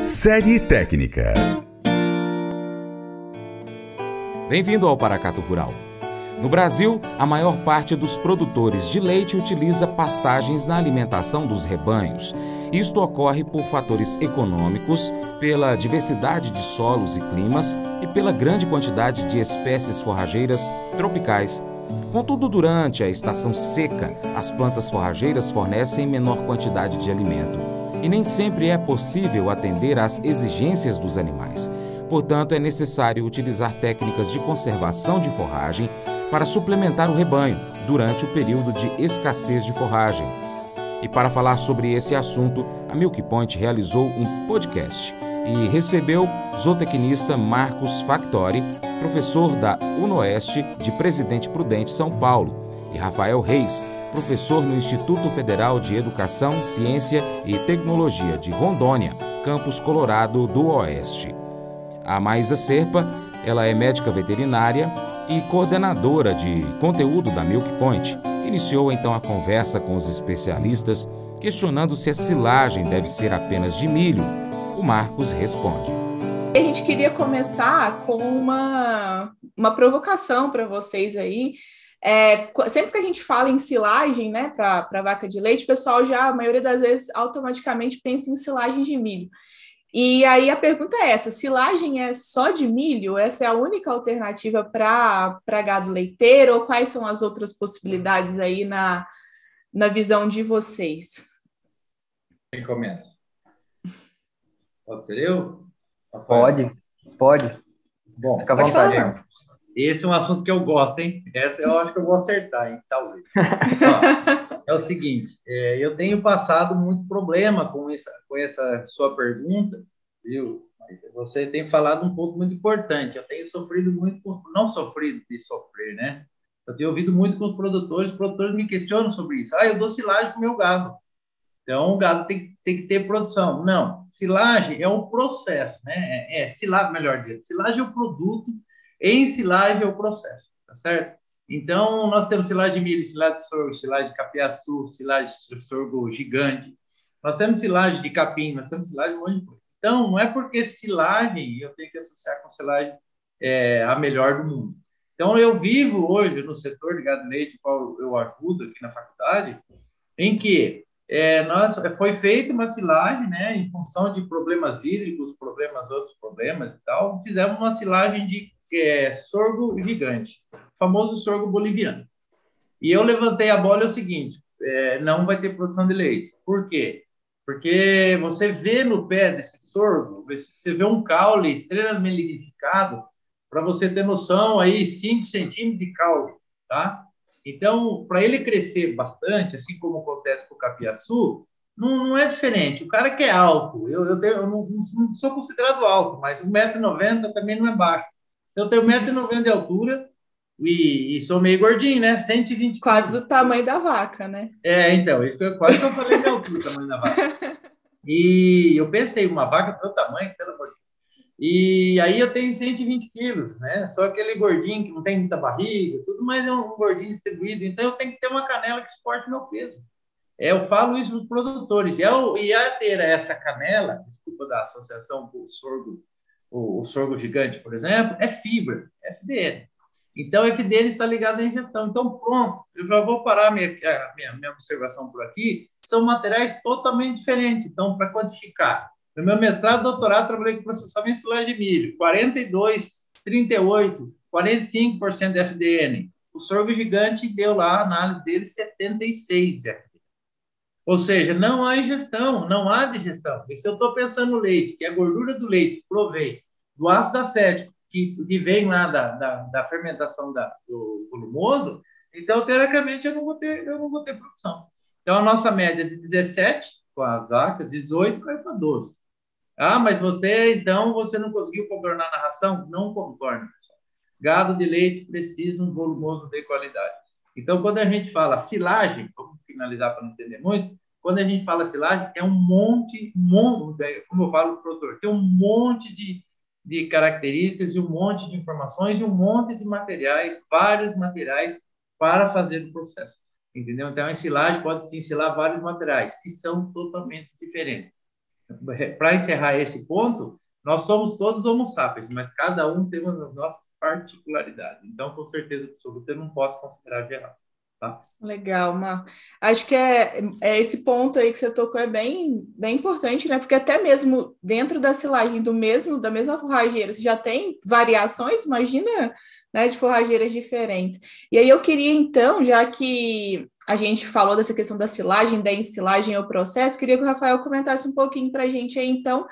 Série técnica. Bem-vindo ao Paracato Rural. No Brasil, a maior parte dos produtores de leite utiliza pastagens na alimentação dos rebanhos. Isto ocorre por fatores econômicos, pela diversidade de solos e climas e pela grande quantidade de espécies forrageiras tropicais. Contudo, durante a estação seca, as plantas forrageiras fornecem menor quantidade de alimento. E nem sempre é possível atender às exigências dos animais. Portanto, é necessário utilizar técnicas de conservação de forragem para suplementar o rebanho durante o período de escassez de forragem. E para falar sobre esse assunto, a Milk Point realizou um podcast e recebeu zootecnista Marcos Factori, professor da UNOeste de Presidente Prudente, São Paulo, e Rafael Reis, professor no Instituto Federal de Educação, Ciência e Tecnologia de Rondônia, campus Colorado do Oeste. A Maísa Serpa, ela é médica veterinária e coordenadora de conteúdo da Milk Point. Iniciou então a conversa com os especialistas, questionando se a silagem deve ser apenas de milho. O Marcos responde. A gente queria começar com uma provocação para vocês aí. Sempre que a gente fala em silagem, né, para vaca de leite, o pessoal já, a maioria das vezes, automaticamente pensa em silagem de milho. E aí a pergunta é essa: silagem é só de milho? Essa é a única alternativa para gado leiteiro? Ou quais são as outras possibilidades aí na visão de vocês? Quem começa? Pode ser eu? Pode. Bom, fica à vontade. Esse é um assunto que eu gosto, hein? Essa eu acho que eu vou acertar, hein? Talvez. Ó, é o seguinte, eu tenho passado muito problema com essa sua pergunta, viu? Mas você tem falado um ponto muito importante. Eu tenho sofrido muito, não sofrido de sofrer, né? Eu tenho ouvido muito com os produtores me questionam sobre isso. Eu dou silagem para o meu gado. Então, o gado tem que ter produção. Não, silagem é um processo, né? Silagem, melhor dizendo, silagem é o produto, ensilagem é o processo, tá certo? Então, nós temos silagem de milho, silagem de sorgo, silagem de capiaçu, silagem de sorgo gigante. Nós temos silagem de capim, nós temos silagem de um monte de coisa. Então, não é porque silagem eu tenho que associar com silagem a melhor do mundo. Então, eu vivo hoje no setor de gado e leite, qual eu ajudo aqui na faculdade, em que foi feita uma silagem, né, em função de problemas hídricos, outros problemas e tal, fizemos uma silagem de sorgo gigante, famoso sorgo boliviano. E eu levantei a bola, é o seguinte, não vai ter produção de leite. Por quê? Porque você vê no pé desse sorgo, você vê um caule extremamente lignificado, para você ter noção, aí 5 centímetros de caule, tá? Então, para ele crescer bastante, assim como acontece com o capiaçu, não é diferente. O cara que é alto, eu não sou considerado alto, mas 1,90 m também não é baixo. Eu tenho 1,90 m de altura e sou meio gordinho, né? 120 kg. Quase do tamanho da vaca, né? Então, quase que eu falei de altura, o tamanho da vaca. E eu pensei, uma vaca do meu tamanho, pelo amor de Deus. E aí eu tenho 120 quilos, né? Só aquele gordinho que não tem muita barriga, tudo, mas é um gordinho distribuído. Então eu tenho que ter uma canela que suporte o meu peso. Eu falo isso para os produtores. E a ter essa canela, desculpa da associação com o sorgo gigante, por exemplo, é fibra, FDN. Então, FDN está ligado à ingestão. Então, pronto, eu já vou parar minha observação por aqui. São materiais totalmente diferentes. Então, para quantificar, no meu mestrado e doutorado, trabalhei com processamento de silagem de milho, 42, 38, 45% de FDN. O sorgo gigante deu lá, a análise dele, 76% de FDN. Ou seja, não há ingestão, não há digestão. E se eu estou pensando no leite, que é a gordura do leite provém do ácido acético, que vem lá da fermentação do volumoso, então, teoricamente, eu não vou ter produção. Então, a nossa média de 17 com as vacas, 18 caiu para 12. Mas você não conseguiu contornar na ração? Não contorna, pessoal. Gado de leite precisa um volumoso de qualidade. Então, quando a gente fala silagem, vamos finalizar para não entender muito, quando a gente fala silagem, é um monte, como eu falo para o produtor, tem um monte de características e um monte de informações e um monte de materiais, vários materiais para fazer o processo. Entendeu? Então, a ensilagem pode se ensilar vários materiais que são totalmente diferentes. para encerrar esse ponto, nós somos todos homo sapiens, mas cada um tem as nossas particularidades. Então, com certeza absoluta, eu não posso considerar geral. Tá? Legal, Marco. Acho que esse ponto aí que você tocou é bem importante, né? Porque até mesmo dentro da silagem da mesma forrageira, você já tem variações, imagina, né, de forrageiras diferentes. E aí eu queria, então, já que a gente falou dessa questão da silagem, da ensilagem ao processo, queria que o Rafael comentasse um pouquinho para a gente aí, então,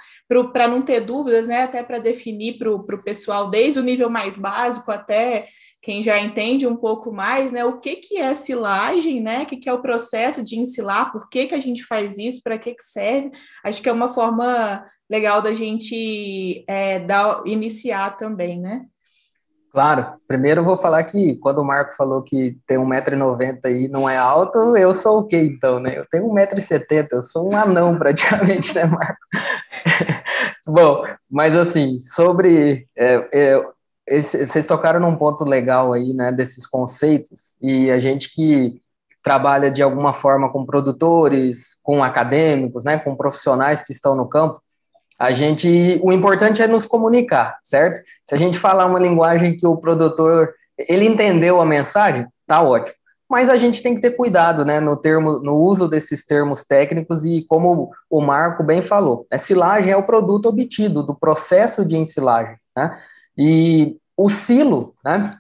para não ter dúvidas, né? Até para definir para o pessoal, desde o nível mais básico até quem já entende um pouco mais, né, o que é silagem, né, o que é o processo de ensilar, por que a gente faz isso, para que serve. Acho que é uma forma legal da gente iniciar também, né? Claro, primeiro eu vou falar que quando o Marco falou que tem 1,90 m e não é alto, eu sou o quê então, né? Eu tenho 1,70 m, eu sou um anão praticamente, né, Marco? Bom, mas assim, sobre... vocês tocaram num ponto legal aí, né, desses conceitos, e a gente que trabalha de alguma forma com produtores, com acadêmicos, né, com profissionais que estão no campo, o importante é nos comunicar, certo? Se a gente falar uma linguagem que o produtor, ele entendeu a mensagem, tá ótimo. Mas a gente tem que ter cuidado, né, no uso desses termos técnicos e como o Marco bem falou, a silagem é o produto obtido do processo de ensilagem, né? E o silo, né,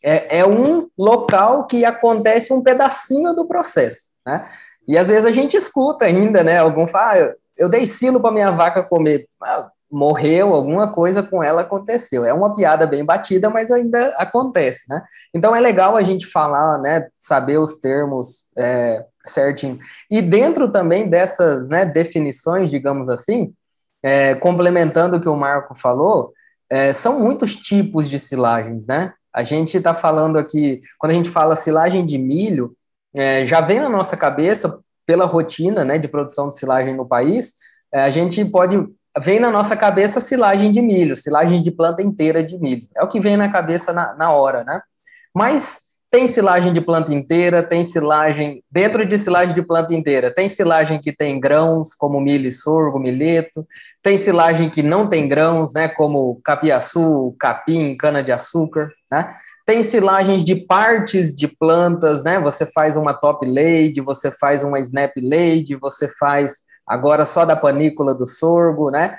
é um local que acontece um pedacinho do processo, né? E às vezes a gente escuta ainda, né, algum fala, eu dei silo para minha vaca comer, morreu, alguma coisa com ela aconteceu. É uma piada bem batida, mas ainda acontece, né? Então é legal a gente falar, né, saber os termos certinho. E dentro também dessas, né, definições, digamos assim, complementando o que o Marco falou, são muitos tipos de silagens, né? A gente está falando aqui, quando a gente fala silagem de milho, já vem na nossa cabeça, pela rotina, né, de produção de silagem no país, vem na nossa cabeça silagem de milho, silagem de planta inteira de milho. É o que vem na cabeça na hora, né? Mas tem silagem de planta inteira, tem silagem, dentro de silagem de planta inteira, tem silagem que tem grãos, como milho e sorgo, milheto, tem silagem que não tem grãos, né, como capiaçu, capim, cana-de-açúcar, né? Tem silagens de partes de plantas, né? Você faz uma top lade, você faz uma snap lade, você faz agora só da panícula do sorgo, né?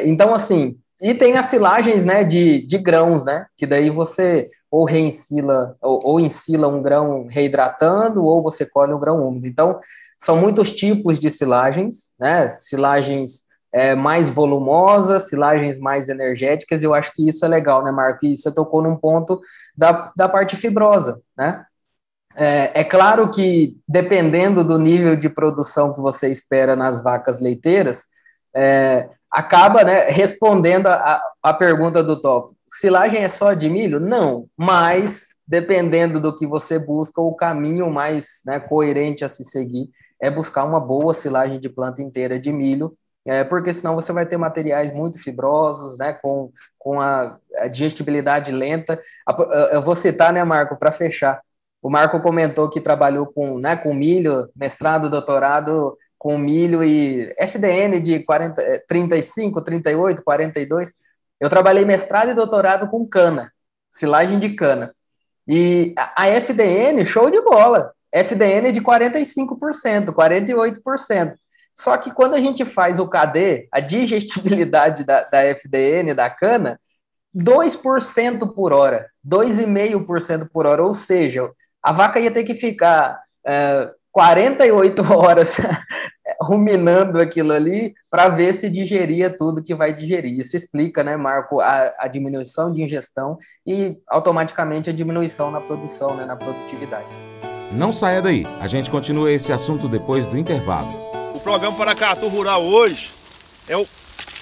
Então, assim, e tem as silagens, né, de grãos, né? Que daí você ou reensila, ou ensila um grão reidratando, ou você colhe um grão úmido. Então, são muitos tipos de silagens, né? Silagens mais volumosas, silagens mais energéticas, e eu acho que isso é legal, né, Marco? E você tocou num ponto da parte fibrosa, né? É claro que, dependendo do nível de produção que você espera nas vacas leiteiras, acaba, né, respondendo a pergunta do tópico. Silagem é só de milho? Não, mas, dependendo do que você busca, o caminho mais, né, coerente a se seguir é buscar uma boa silagem de planta inteira de milho, porque senão você vai ter materiais muito fibrosos, né, com a digestibilidade lenta. Eu vou citar, né, Marco, para fechar. O Marco comentou que trabalhou com milho, mestrado, doutorado com milho e FDN de 35, 38, 42. Eu trabalhei mestrado e doutorado com cana, silagem de cana. E a FDN, show de bola. FDN de 45%, 48%. Só que quando a gente faz o KD, a digestibilidade da FDN, da cana, 2% por hora, 2,5% por hora, ou seja, a vaca ia ter que ficar 48 horas ruminando aquilo ali para ver se digeria tudo que vai digerir. Isso explica, né, Marco, a diminuição de ingestão e automaticamente a diminuição na produção, né, na produtividade. Não saia daí, a gente continua esse assunto depois do intervalo. O programa Paracatu Rural hoje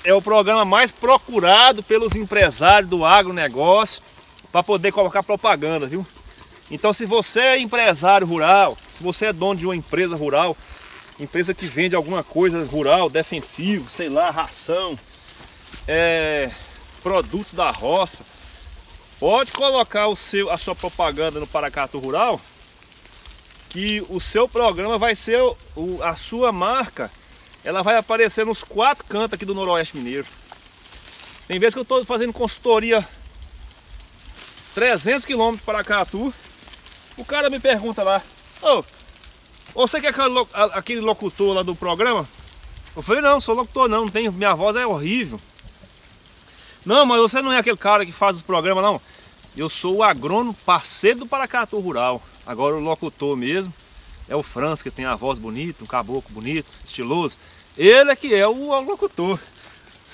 é o programa mais procurado pelos empresários do agronegócio para poder colocar propaganda, viu? Então, se você é empresário rural, se você é dono de uma empresa rural, empresa que vende alguma coisa rural, defensivo, sei lá, ração, produtos da roça, pode colocar a sua propaganda no Paracatu Rural, que o seu programa vai ser a sua marca ela vai aparecer nos 4 cantos aqui do Noroeste Mineiro. Tem vezes que eu estou fazendo consultoria 300 km para Paracatu, o cara me pergunta lá, ô, você que é aquele locutor lá do programa? Eu falei, não sou locutor não, tenho, minha voz é horrível. Não, mas você não é aquele cara que faz os programas não. Eu sou o agrônomo parceiro do Paracatu Rural. Agora o locutor mesmo é o Franz, que tem a voz bonita, um caboclo bonito, estiloso. Ele é que é o locutor.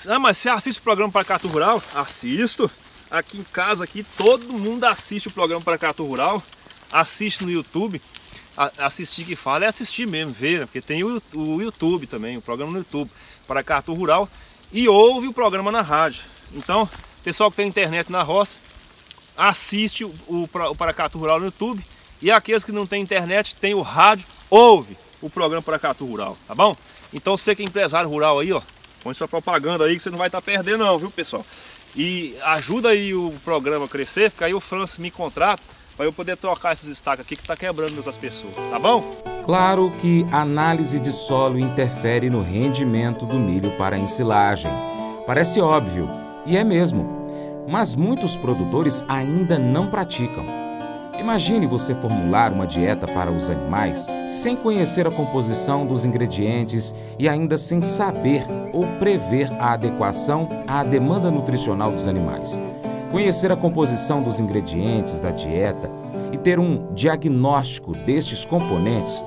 Ah, mas você assiste o programa Paracatu Rural? Assisto. Aqui em casa, aqui, todo mundo assiste o programa Paracatu Rural. Assiste no YouTube. Assistir que fala é assistir mesmo, ver, porque tem o YouTube também, o programa no YouTube, Paracatu Rural. E ouve o programa na rádio. Então, pessoal que tem internet na roça, assiste o Paracatu Rural no YouTube. E aqueles que não tem internet, tem o rádio, ouve o programa Paracatu Rural, tá bom? Então você que é empresário rural aí, ó, põe sua propaganda aí que você não vai estar perdendo não, viu, pessoal? E ajuda aí o programa a crescer, porque aí o Francis me contrata para eu poder trocar esses estacas aqui que tá quebrando as pessoas, tá bom? Claro que a análise de solo interfere no rendimento do milho para a ensilagem. Parece óbvio, e é mesmo, mas muitos produtores ainda não praticam. Imagine você formular uma dieta para os animais sem conhecer a composição dos ingredientes e ainda sem saber ou prever a adequação à demanda nutricional dos animais. Conhecer a composição dos ingredientes da dieta e ter um diagnóstico destes componentes,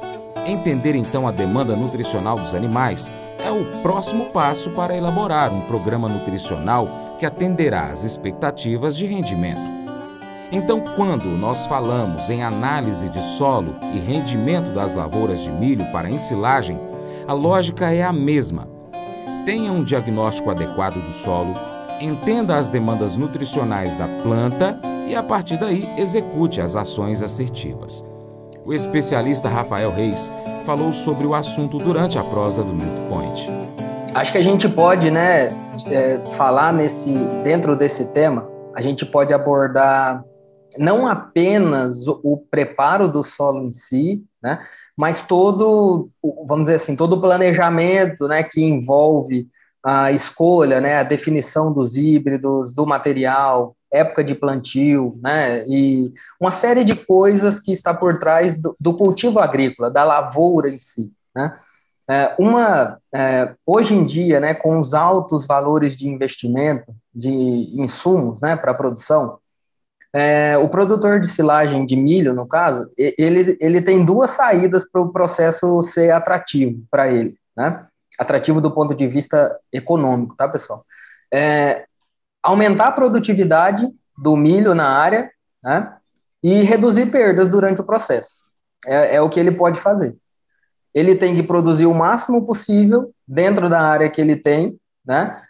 entender então a demanda nutricional dos animais, é o próximo passo para elaborar um programa nutricional que atenderá às expectativas de rendimento. Então, quando nós falamos em análise de solo e rendimento das lavouras de milho para ensilagem, a lógica é a mesma. Tenha um diagnóstico adequado do solo, entenda as demandas nutricionais da planta e, a partir daí, execute as ações assertivas. O especialista Rafael Reis falou sobre o assunto durante a prosa do Milk Point. Acho que a gente pode, falar dentro desse tema, a gente pode abordar não apenas o preparo do solo em si, né, mas todo, vamos dizer assim, todo o planejamento, né, que envolve a escolha, né, a definição dos híbridos, do material, época de plantio, né, e uma série de coisas que está por trás do cultivo agrícola, da lavoura em si, né. Hoje em dia, né, com os altos valores de investimento de insumos, né, para a produção, o produtor de silagem de milho, no caso, ele tem 2 saídas para o processo ser atrativo para ele, né? Atrativo do ponto de vista econômico, tá, pessoal? Aumentar a produtividade do milho na área, né? E reduzir perdas durante o processo. É o que ele pode fazer. Ele tem que produzir o máximo possível dentro da área que ele tem, né?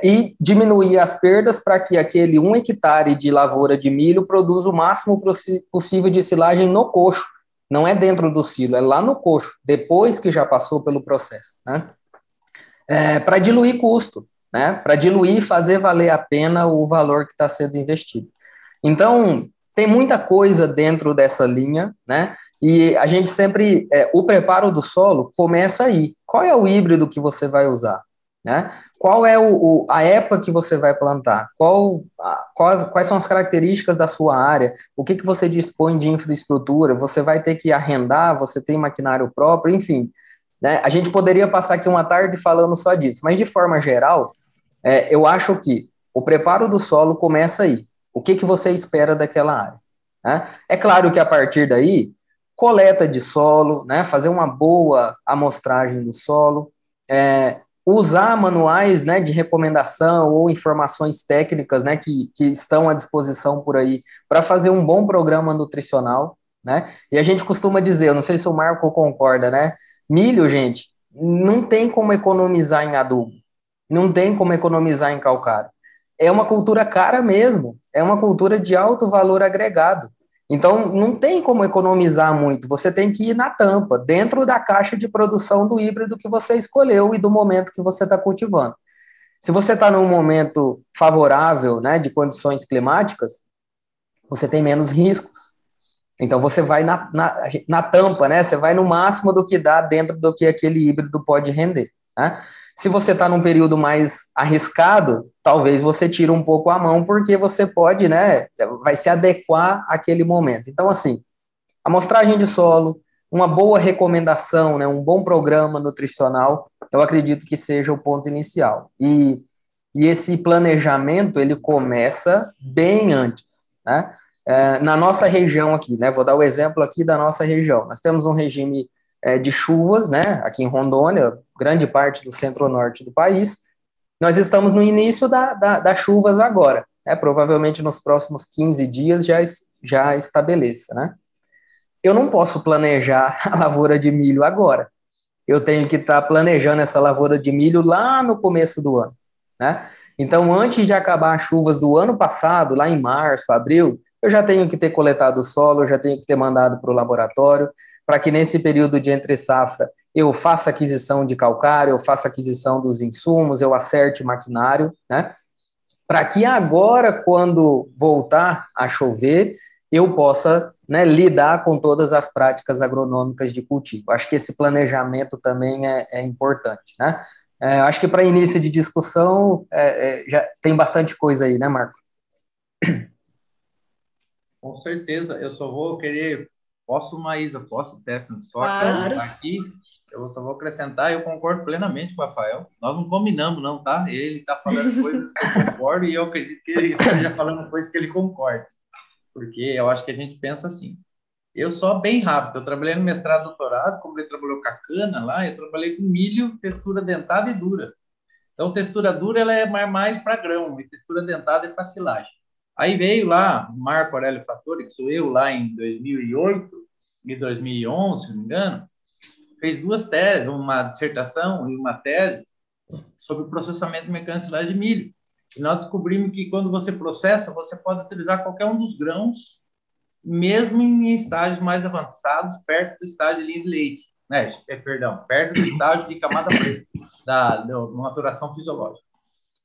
E diminuir as perdas para que aquele 1 hectare de lavoura de milho produza o máximo possível de silagem no coxo. Não é dentro do silo, é lá no coxo, depois que já passou pelo processo, né? Para diluir custo, né? Para diluir e fazer valer a pena o valor que está sendo investido. Então, tem muita coisa dentro dessa linha, né? E a gente sempre, o preparo do solo começa aí. Qual é o híbrido que você vai usar? Né? Qual é a época que você vai plantar? Quais são as características da sua área? O que você dispõe de infraestrutura? Você vai ter que arrendar? Você tem maquinário próprio? Enfim, né? A gente poderia passar aqui uma tarde falando só disso, mas de forma geral, eu acho que o preparo do solo começa aí. O que você espera daquela área? Né? É claro que a partir daí, coleta de solo, né? Fazer uma boa amostragem do solo, usar manuais, né, de recomendação ou informações técnicas, né, que estão à disposição por aí para fazer um bom programa nutricional, né? E a gente costuma dizer, eu não sei se o Marco concorda, né? Milho, gente, não tem como economizar em adubo, não tem como economizar em calcário. É uma cultura cara mesmo, é uma cultura de alto valor agregado. Então, não tem como economizar muito, você tem que ir na tampa, dentro da caixa de produção do híbrido que você escolheu e do momento que você está cultivando. Se você está num momento favorável, né, de condições climáticas, você tem menos riscos. Então você vai na tampa, né? Você vai no máximo do que dá dentro do que aquele híbrido pode render, né? Se você está num período mais arriscado, talvez você tire um pouco a mão, porque você pode, né? Vai se adequar àquele momento. Então, assim, amostragem de solo, uma boa recomendação, né? Um bom programa nutricional, eu acredito que seja o ponto inicial. E esse planejamento, ele começa bem antes, né? Na nossa região aqui, né? Vou dar o exemplo aqui da nossa região. Nós temos um regime de chuvas, né? Aqui em Rondônia, grande parte do centro-norte do país. Nós estamos no início das chuvas agora, né? Provavelmente nos próximos 15 dias já estabeleça, né? Eu não posso planejar a lavoura de milho agora. Eu tenho que estar planejando essa lavoura de milho lá no começo do ano, né? Então, antes de acabar as chuvas do ano passado, lá em março, abril, eu já tenho que ter coletado o solo, eu já tenho que ter mandado para o laboratório, para que nesse período de entre-safra eu faça aquisição de calcário, eu faça aquisição dos insumos, eu acerte maquinário, né? Para que agora, quando voltar a chover, eu possa, né, lidar com todas as práticas agronômicas de cultivo. Acho que esse planejamento também é importante, né? Acho que para início de discussão já tem bastante coisa aí, né, Marco? Com certeza, eu só vou querer, Maísa, Stefano, só Claro. aqui, eu só vou acrescentar, eu concordo plenamente com o Rafael, nós não combinamos não, tá? Ele está falando coisas que eu concordo e eu acredito que ele esteja falando coisas que ele concorda, porque eu acho que a gente pensa assim. Eu só bem rápido, eu trabalhei no mestrado, doutorado, como ele trabalhou com a cana lá, eu trabalhei com milho, textura dentada e dura. Então, textura dura ela é mais para grão, e textura dentada é para silagem. Aí veio lá o Marco Aurélio Fattori, que sou eu, lá em 2008 e 2011, se não me engano, fez 2 teses, uma dissertação e uma tese sobre processamento mecânico de silagem de milho. E nós descobrimos que quando você processa, você pode utilizar qualquer um dos grãos, mesmo em estágios mais avançados, perto do estágio de linha de leite, né? Perto do estágio de camada preta, da maturação fisiológica.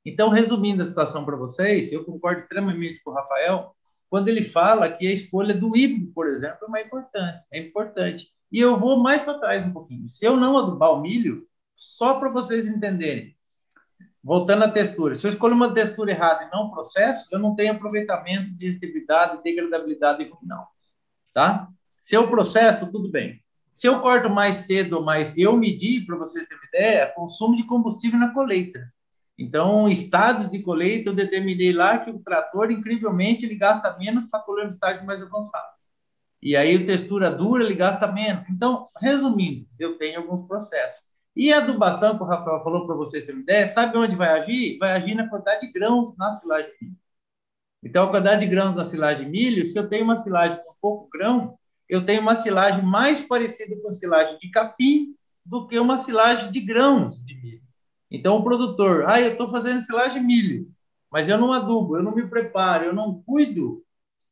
Então, resumindo a situação para vocês, eu concordo extremamente com o Rafael, quando ele fala que a escolha do híbrido, por exemplo, é importante. E eu vou mais para trás um pouquinho. Se eu não adubar o milho, só para vocês entenderem, voltando à textura, se eu escolho uma textura errada e não processo, eu não tenho aproveitamento, digestibilidade, degradabilidade ruminal, tá? Se eu processo, tudo bem. Se eu corto mais cedo ou mais... Eu medi, para vocês terem uma ideia, consumo de combustível na colheita. Então, estados de colheita, eu determinei lá que o trator, incrivelmente, ele gasta menos para colher no estágio mais avançado. E aí, a textura dura, ele gasta menos. Então, resumindo, eu tenho alguns processos. E a adubação, que o Rafael falou para vocês terem uma ideia, sabe onde vai agir? Vai agir na quantidade de grãos na silagem de milho. Então, a quantidade de grãos na silagem de milho, se eu tenho uma silagem com pouco grão, eu tenho uma silagem mais parecida com a silagem de capim do que uma silagem de grãos de milho. Então, o produtor, eu estou fazendo silagem de milho, mas eu não adubo, eu não me preparo, eu não cuido,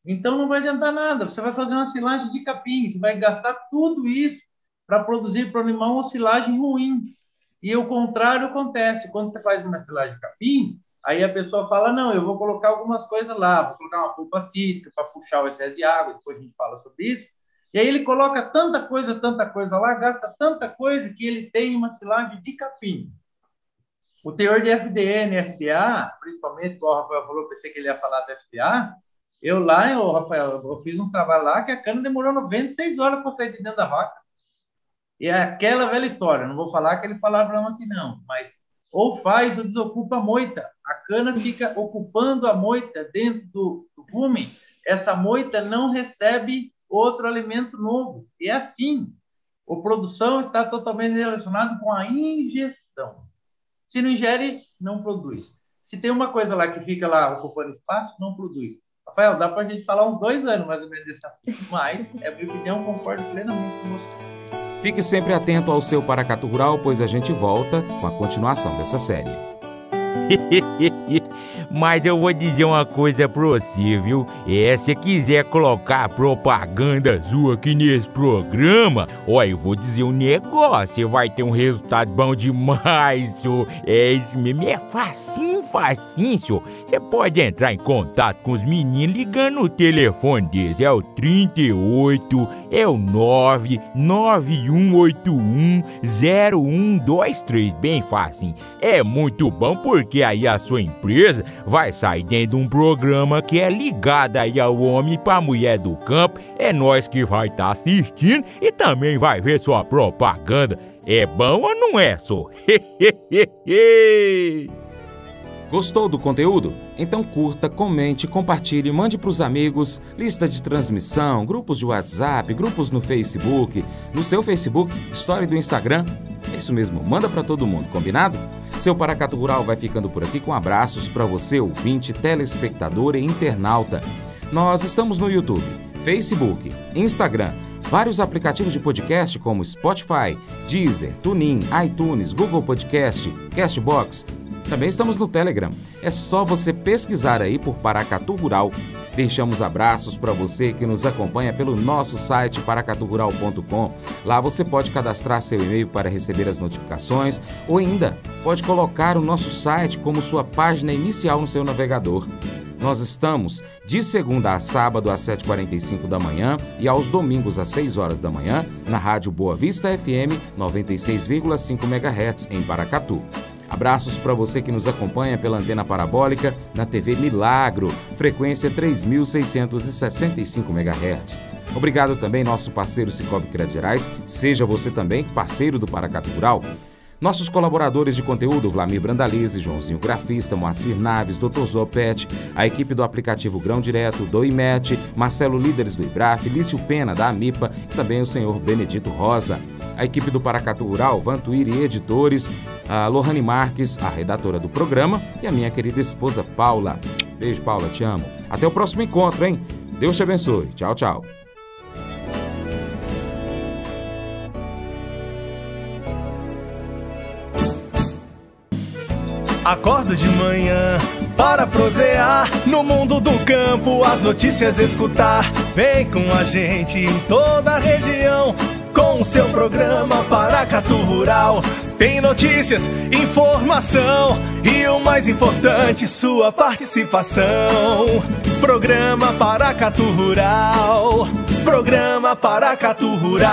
então não vai adiantar nada. Você vai fazer uma silagem de capim, você vai gastar tudo isso para produzir para o animal uma silagem ruim. E o contrário acontece. Quando você faz uma silagem de capim, aí a pessoa fala, não, eu vou colocar algumas coisas lá, vou colocar uma polpa cítrica para puxar o excesso de água, depois a gente fala sobre isso. E aí ele coloca tanta coisa lá, gasta tanta coisa que ele tem uma silagem de capim. O teor de FDN e FDA, principalmente, como o Rafael falou, eu pensei que ele ia falar do FDA, Rafael, eu fiz uns trabalhos lá que a cana demorou 96 horas para sair de dentro da vaca. E é aquela velha história, não vou falar aquele palavrão aqui não, mas ou faz ou desocupa a moita. A cana fica ocupando a moita dentro do rumen, essa moita não recebe outro alimento novo. E é assim, a produção está totalmente relacionada com a ingestão. Se não ingere, não produz. Se tem uma coisa lá que fica lá ocupando espaço, não produz. Rafael, dá para a gente falar uns 2 anos mais ou menos desse assunto, mas é a minha opinião, concordo plenamente com você. Fique sempre atento ao seu Paracatu Rural, pois a gente volta com a continuação dessa série. Mas eu vou dizer uma coisa pra você, viu? Se você quiser colocar propaganda sua aqui nesse programa, eu vou dizer um negócio, você vai ter um resultado bom demais, senhor. Isso mesmo, é facinho, senhor. Você pode entrar em contato com os meninos ligando o telefone deles, é o 38, é o 991810123, bem fácil. É muito bom porque aí a sua empresa vai sair dentro de um programa que é ligado aí ao homem pra mulher do campo. É nós que vai estar assistindo e também vai ver sua propaganda. É bom ou não é, só? Gostou do conteúdo? Então curta, comente, compartilhe, mande para os amigos, lista de transmissão, grupos de WhatsApp, grupos no Facebook, no seu Facebook, story do Instagram. É isso mesmo, manda para todo mundo, combinado? Seu Paracatu Rural vai ficando por aqui com abraços para você, ouvinte, telespectador e internauta. Nós estamos no YouTube, Facebook, Instagram, vários aplicativos de podcast como Spotify, Deezer, TuneIn, iTunes, Google Podcast, Castbox. Também estamos no Telegram. É só você pesquisar aí por Paracatu Rural. Deixamos abraços para você que nos acompanha pelo nosso site paracaturural.com. Lá você pode cadastrar seu e-mail para receber as notificações ou ainda pode colocar o nosso site como sua página inicial no seu navegador. Nós estamos de segunda a sábado às 7h45 da manhã e aos domingos às 6 horas da manhã na Rádio Boa Vista FM 96,5 MHz em Paracatu. Abraços para você que nos acompanha pela antena parabólica na TV Milagro, frequência 3.665 MHz. Obrigado também nosso parceiro Cicobi Credirais, seja você também parceiro do Paracatu Rural. Nossos colaboradores de conteúdo, Vlamir Brandalize, Joãozinho Grafista, Moacir Naves, Dr. Zopete, a equipe do aplicativo Grão Direto, do IMET, Marcelo Líderes do IBRAF, Lício Pena, da AMIPA e também o senhor Benedito Rosa. A equipe do Paracatu Rural, Vantuíri Editores, a Lohane Marques, a redatora do programa e a minha querida esposa Paula. Beijo, Paula, te amo. Até o próximo encontro, hein? Deus te abençoe. Tchau, tchau. Acordo de manhã para prosear no mundo do campo, as notícias escutar. Vem com a gente em toda a região com o seu programa Paracatu Rural. Tem notícias, informação e o mais importante, sua participação. Programa Paracatu Rural. Programa Paracatu Rural.